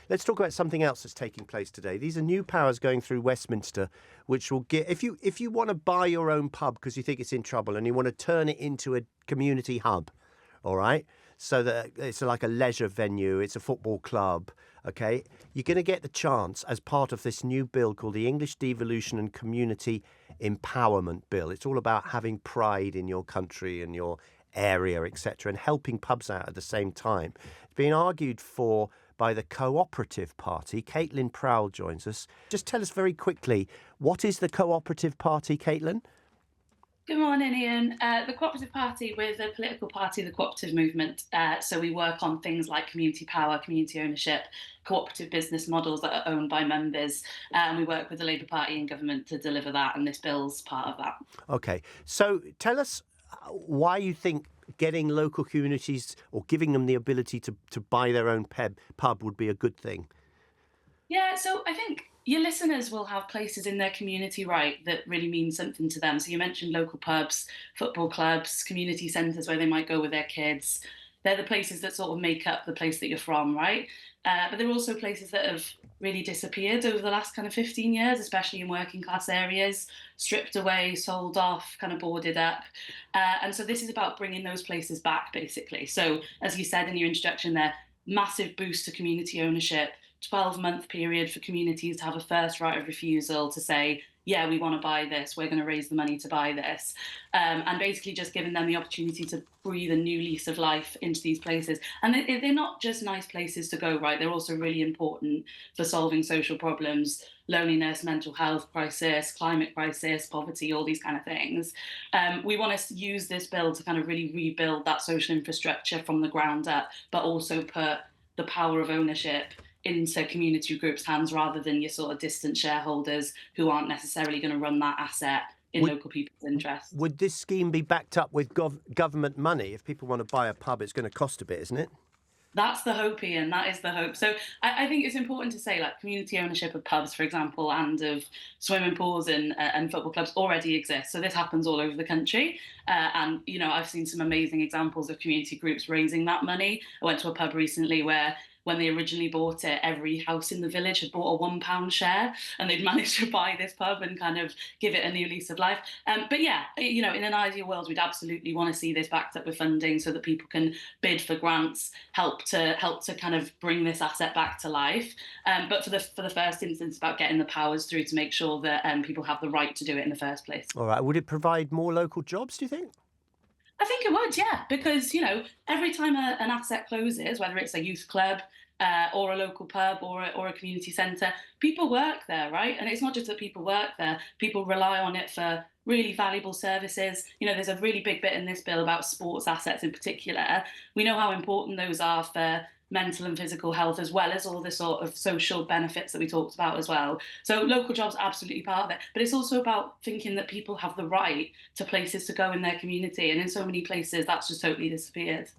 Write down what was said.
let's talk about something else that's taking place today. These are new powers going through Westminster, which will get if you want to buy your own pub because you think it's in trouble and you want to turn it into a community hub, all right? So that it's like a leisure venue, it's a football club, okay? You're going to get the chance as part of this new bill called the English Devolution and Community Empowerment Bill. It's all about having pride in your country and your area, etc., and helping pubs out at the same time. It's being argued for by the Co-operative Party. Caitlin Prowle joins us. Just tell us very quickly, what is the Co-operative Party, Caitlin? Good morning, Ian. The Co-operative Party, we're the political party of the cooperative movement. So we work on things like community power, community ownership, cooperative business models that are owned by members. And we work with the Labour Party in government to deliver that, and this bill's part of that. Okay, so tell us why you think getting local communities or giving them the ability to buy their own pub would be a good thing. Yeah, so I think your listeners will have places in their community, right, that really mean something to them. So you mentioned local pubs, football clubs, community centres where they might go with their kids. They're the places that sort of make up the place that you're from, right? But there are also places that have really disappeared over the last kind of 15 years, especially in working class areas, stripped away, sold off, kind of boarded up. And so this is about bringing those places back, basically. So as you said in your introduction there, massive boost to community ownership, 12-month period for communities to have a first right of refusal to say, yeah, we want to buy this, we're going to raise the money to buy this. And basically just giving them the opportunity to breathe a new lease of life into these places. And they're not just nice places to go, right? They're also really important for solving social problems, loneliness, mental health crisis, climate crisis, poverty, all these kind of things. We want to use this bill to kind of really rebuild that social infrastructure from the ground up, but also put the power of ownership into community groups' hands rather than your sort of distant shareholders who aren't necessarily going to run that asset in Would, local people's interests. would this scheme be backed up with government money? If people want to buy a pub, it's going to cost a bit, isn't it? That's the hope, Ian. That is the hope. So I think it's important to say, like, community ownership of pubs, for example, and of swimming pools and football clubs already exists. So this happens all over the country. And, you know, I've seen some amazing examples of community groups raising that money. I went to a pub recently where when they originally bought it, every house in the village had bought a £1 share, and they'd managed to buy this pub and kind of give it a new lease of life. But yeah, you know, in an ideal world, we'd absolutely want to see this backed up with funding so that people can bid for grants, help to kind of bring this asset back to life. But for the first instance, it's about getting the powers through to make sure that people have the right to do it in the first place. All right. Would it provide more local jobs, do you think? I think it would, yeah, because, you know, every time an asset closes, whether it's a youth club or a local pub or a community centre, people work there, right? And it's not just that people work there, people rely on it for really valuable services. You know, there's a really big bit in this bill about sports assets in particular. We know how important those are for mental and physical health, as well as all the sort of social benefits that we talked about as well. So local jobs are absolutely part of it. But it's also about thinking that people have the right to places to go in their community. And in so many places, that's just totally disappeared.